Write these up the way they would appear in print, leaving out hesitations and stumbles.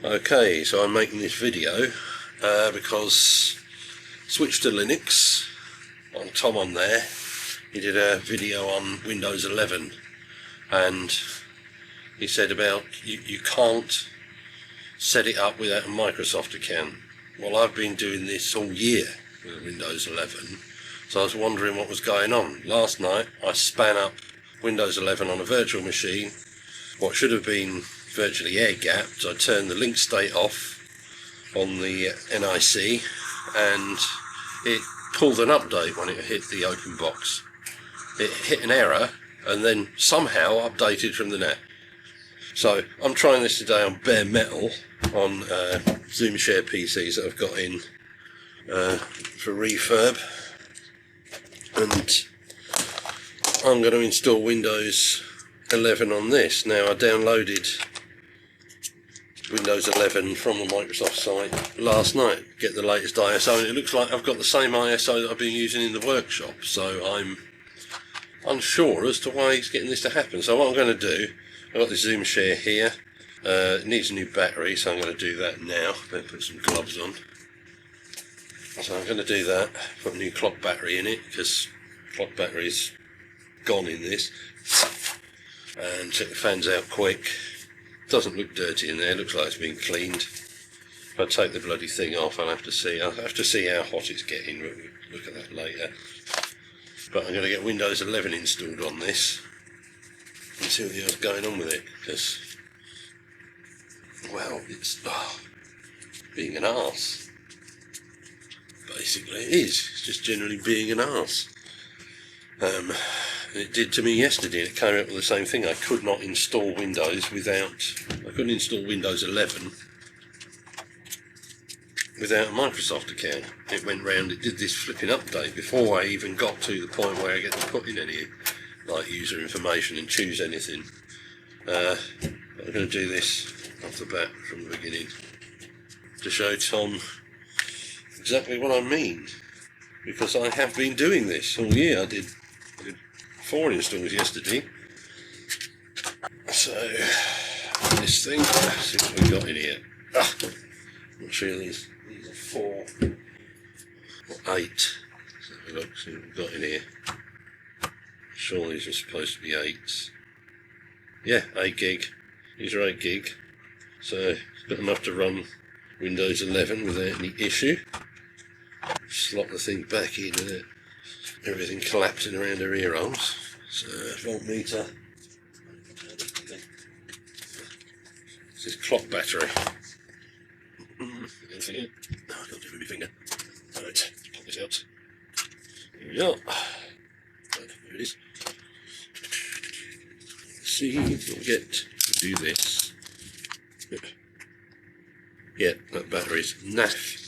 Okay, so I'm making this video because switched to Linux. On Tom on there, he did a video on Windows 11 and he said about you can't set it up without a Microsoft account. Well, I've been doing this all year with Windows 11, so I was wondering what was going on. Last night I span up Windows 11 on a virtual machine, what should have been virtually air-gapped. I turned the link state off on the NIC and it pulled an update when it hit the open box. It hit an error and then somehow updated from the net. So I'm trying this today on bare metal on Zoom Share PCs that I've got in for refurb, and I'm going to install Windows 11 on this. Now, I downloaded Windows 11 from the Microsoft site last night, get the latest ISO, and it looks like I've got the same ISO that I've been using in the workshop, so I'm unsure as to why he's getting this to happen. So what I'm going to do, I've got this Zoom Share here, it needs a new battery, so I'm going to do that now. Better put some gloves on. So I'm going to do that, put a new clock battery in it, because clock battery's gone in this, and check the fans out quick. Doesn't look dirty in there, looks like it's been cleaned. If I take the bloody thing off, I'll have to see how hot it's getting. We'll look at that later. But I'm going to get Windows 11 installed on this and see what the hell's going on with it, because, well, it's being an arse. Basically it is, it's just generally being an arse. It did to me yesterday, and it came up with the same thing. I could not install Windows I couldn't install Windows 11 without a Microsoft account. It went round, it did this flipping update before I even got to the point where I get to put in any like user information and choose anything. I'm going to do this off the bat from the beginning to show Tom exactly what I mean, because I have been doing this all year. I did 4 installs yesterday. So this thing, let's see what we've got in here. I'm not sure these are 4 or 8. Let's have a look, see what we've got in here. Sure, these are supposed to be 8s. Yeah, 8 gig. These are 8 gig. So it's got enough to run Windows 11 without any issue. Slot the thing back in and everything collapsing around her ear holes. So voltmeter. This is clock battery. No, I can't do it with my finger. Right, pop this out. Here we are. There it is. Let's see if we'll get to do this. Yeah, that battery's naff.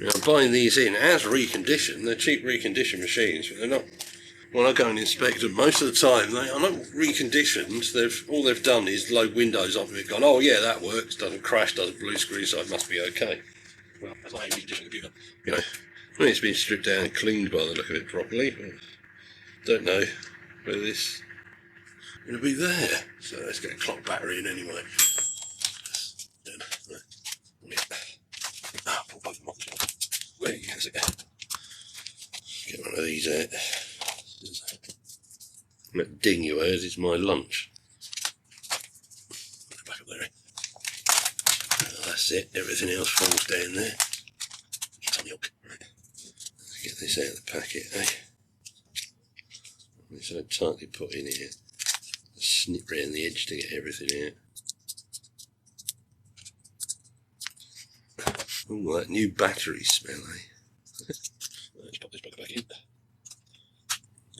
Now, I'm buying these in as reconditioned. They're cheap reconditioned machines, but they're not. When I go and inspect them, most of the time they are not reconditioned. All they've done is load Windows up and they've gone, oh yeah, that works, doesn't crash, doesn't blue screen, so it must be okay. Well, that's not a reconditioned computer. You know, I think it's been stripped down and cleaned by the look of it properly, but don't know whether this is going to be there. So let's get a clock battery in anyway. Where is it? Get one of these out. That ding you heard is my lunch. Back up there. That's it. Everything else falls down there. Get some milk. Right. Let's get this out of the packet, eh? It's so tightly put in here. Snip round the edge to get everything out. Oh, that new battery smell, eh? Let's pop this back in.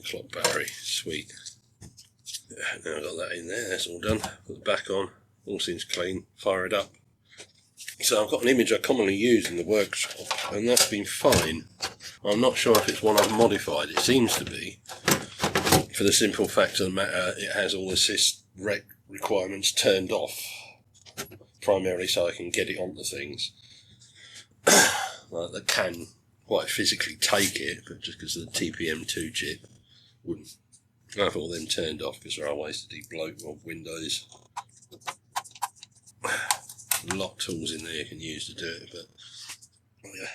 Clock battery, sweet. Now I've got that in there, that's all done. Put the back on, all seems clean, fire it up. So I've got an image I commonly use in the workshop, and that's been fine. I'm not sure if it's one I've modified, it seems to be. For the simple fact of the matter, it has all the sysrec requirements turned off, primarily so I can get it onto things. Like that can quite physically take it, but just because of the TPM2 chip, wouldn't. I have all them turned off because there are ways to debloat of Windows. a lot of tools in there you can use to do it, but yeah,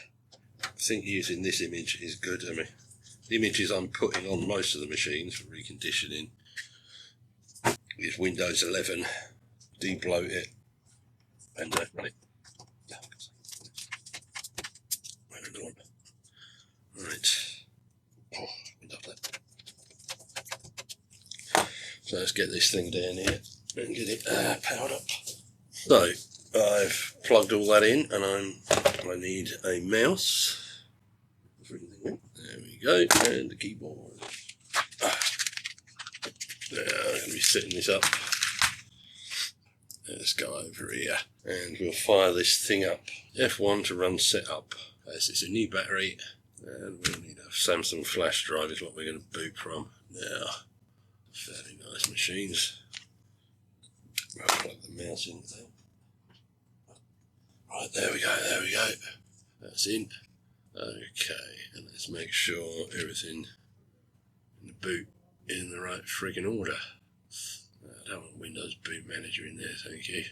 I think using this image is good. I mean, the images I'm putting on most of the machines for reconditioning is Windows 11, debloat it, and run it. Right. Oh, so let's get this thing down here and get it powered up. So I've plugged all that in, and I need a mouse. There we go, and the keyboard. Now I'm going to be setting this up. Let's go over here, and we'll fire this thing up. F1 to run setup. This is a new battery, and we'll need a Samsung flash drive is what we're going to boot from. Now, fairly nice machines. I'll plug the mouse in there. Right, there we go, that's in. Okay, and let's make sure everything in the boot is in the right friggin' order. I don't want Windows Boot Manager in there, thank you.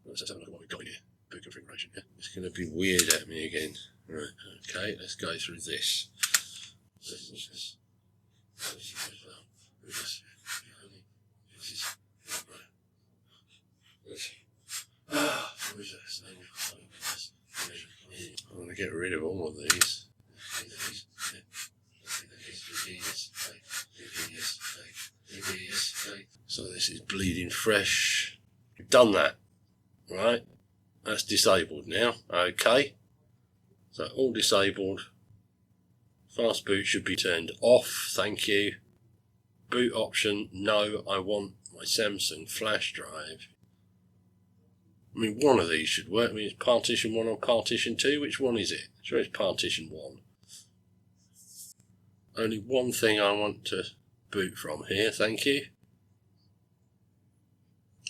Let's have a look at what we've got in here. Boot configuration, yeah. It's going to be weird at me again. Right, okay, let's go through this. I'm going to get rid of all of these. So this is bleeding fresh. We've done that, right? That's disabled now. Okay. So all disabled. Fast boot should be turned off. Thank you. Boot option. No, I want my Samsung flash drive. I mean, one of these should work. I mean, it's partition 1 or partition 2. Which one is it? Sure, it's partition 1. Only one thing I want to boot from here. Thank you.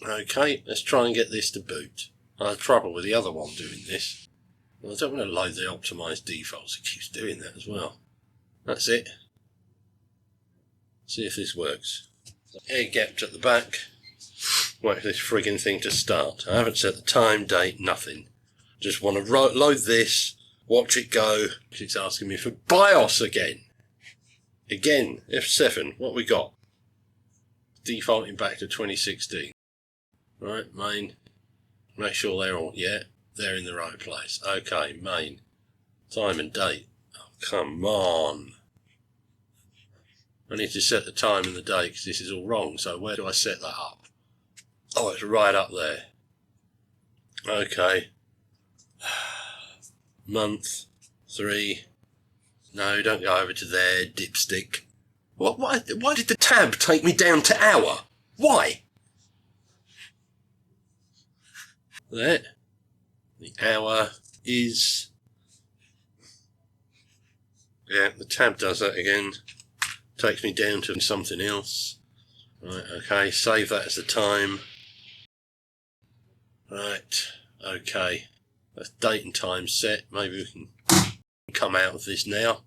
Okay, let's try and get this to boot. I had trouble with the other one doing this. I don't want to load the optimised defaults. It keeps doing that as well. That's it. See if this works. Air gapped at the back. Wait for this frigging thing to start. I haven't set the time, date, nothing. Just want to load this, watch it go. It's asking me for BIOS again. Again, F7, what we got? Defaulting back to 2016. Right, main. Make sure they're all, yeah, they're in the right place. Okay, main. Time and date. Oh, come on. I need to set the time and the date because this is all wrong. So where do I set that up? Oh, it's right up there. Okay. Month. 3. No, don't go over to there, dipstick. What? Why did the tab take me down to hour? Why? There. The hour is... Yeah, the tab does that again. Takes me down to something else. Right, okay, save that as the time. Right, okay. That's date and time set. Maybe we can come out of this now.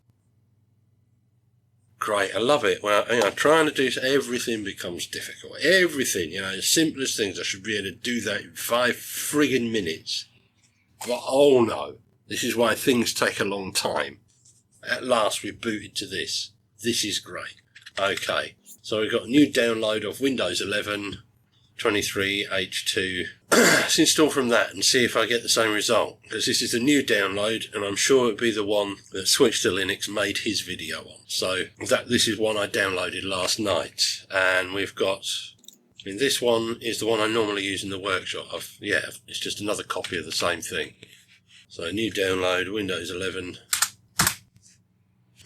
Great, I love it. Well, you know, trying to do everything becomes difficult. Everything, you know, the simplest things, I should be able to do that in 5 friggin' minutes. But oh no, this is why things take a long time. At last we've booted to this. This is great. Okay, so we've got a new download of Windows 11 23H2. Let's install from that and see if I get the same result, because this is a new download and I'm sure it'll be the one that Switch to Linux made his video on. So this is one I downloaded last night, and we've got, I mean, this one is the one I normally use in the workshop. It's just another copy of the same thing. So new download, Windows 11,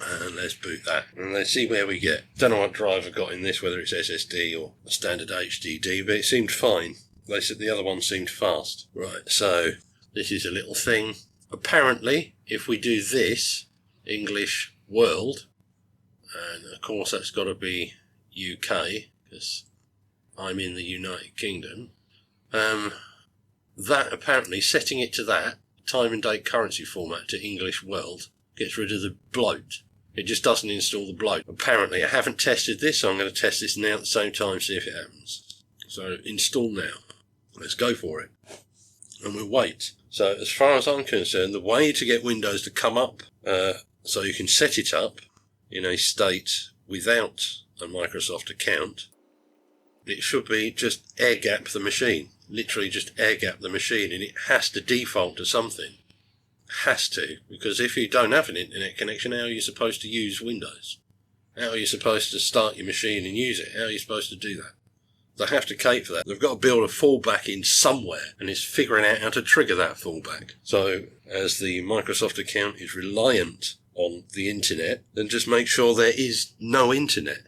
and let's boot that and let's see where we get. Don't know what drive I got in this, whether it's SSD or a standard HDD, but it seemed fine. They said the other one seemed fast. Right, so this is a little thing. Apparently, if we do this, English world, and of course that's got to be UK, because I'm in the United Kingdom, that apparently, setting it to that, time and date currency format to English world, gets rid of the bloat. It just doesn't install the bloat. Apparently, I haven't tested this, so I'm going to test this now at the same time, see if it happens. So install now. Let's go for it. And we'll wait. So as far as I'm concerned, the way to get Windows to come up so you can set it up in a state without a Microsoft account, it should be just air gap the machine. Literally just air gap the machine, and it has to default to something. Has to, because if you don't have an internet connection, how are you supposed to use Windows? How are you supposed to start your machine and use it? How are you supposed to do that? They have to cater for that. They've got to build a fallback in somewhere, and it's figuring out how to trigger that fallback. So as the Microsoft account is reliant on the internet, then just make sure there is no internet.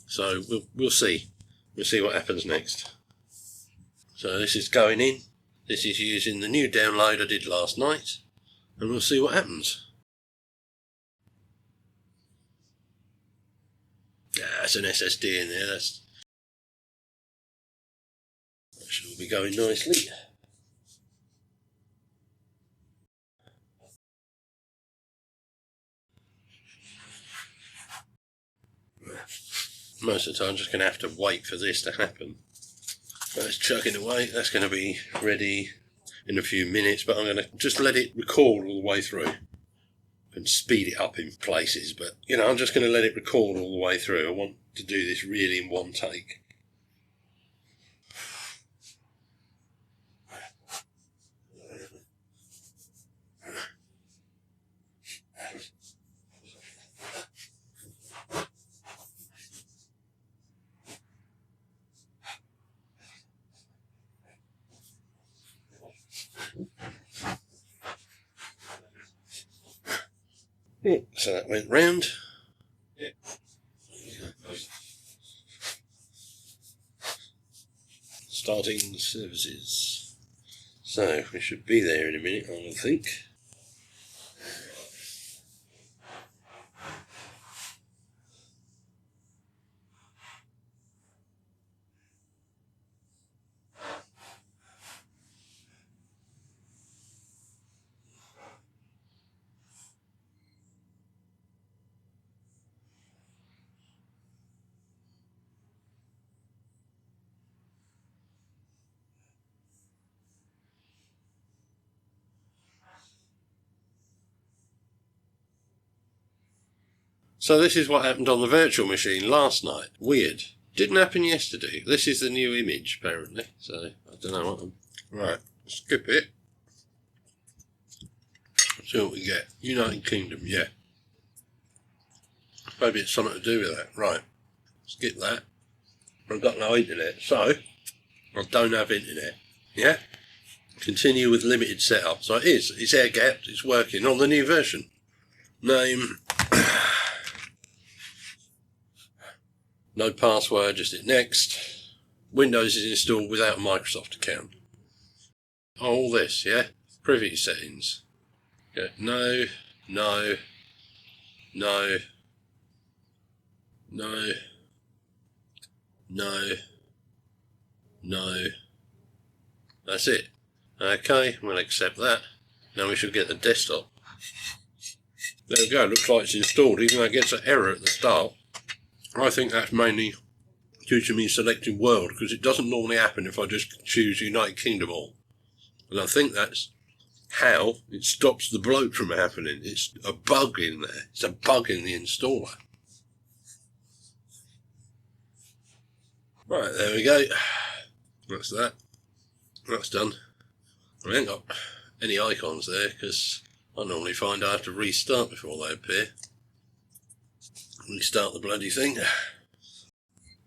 So we'll see. We'll see what happens next. So this is going in. This is using the new download I did last night, and we'll see what happens. Yeah, that's an SSD in there. That should all be going nicely. Most of the time I'm just going to have to wait for this to happen. Let's chuck it away. That's going to be ready in a few minutes, but I'm going to just let it record all the way through and speed it up in places, but I'm just going to let it record all the way through. I want to do this really in one take. So that went round. Starting services. So we should be there in a minute, I would think. So this is what happened on the virtual machine last night. Weird. Didn't happen yesterday. This is the new image, apparently. So, I don't know what I'm... Right, skip it. See what we get. United Kingdom, yeah. Maybe it's something to do with that. Right, skip that. I've got no internet, so I don't have internet. Yeah? Continue with limited setup. So it is. It's air gapped. It's working on the new version. Name... No password, just hit next. Windows is installed without a Microsoft account. All this, yeah? Preview settings. Yeah. No, no, no, no, no, no. That's it. Okay, we'll accept that. Now we should get the desktop. There we go, looks like it's installed, even though it gets an error at the start. I think that's mainly due to me selecting world, because it doesn't normally happen if I just choose United Kingdom all. And I think that's how it stops the bloat from happening. It's a bug in there. It's a bug in the installer. Right, there we go. That's that. That's done. I ain't got any icons there, because I normally find I have to restart before they appear. Restart the bloody thing.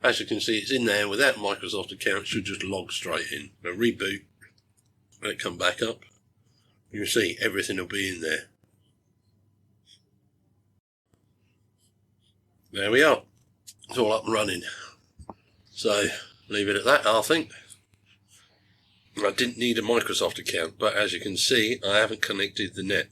As you can see, it's in there without Microsoft account. It should just log straight in. Now reboot, let it come back up. You can see everything will be in there. There we are. It's all up and running. So leave it at that, I think. I didn't need a Microsoft account, but as you can see, I haven't connected the net.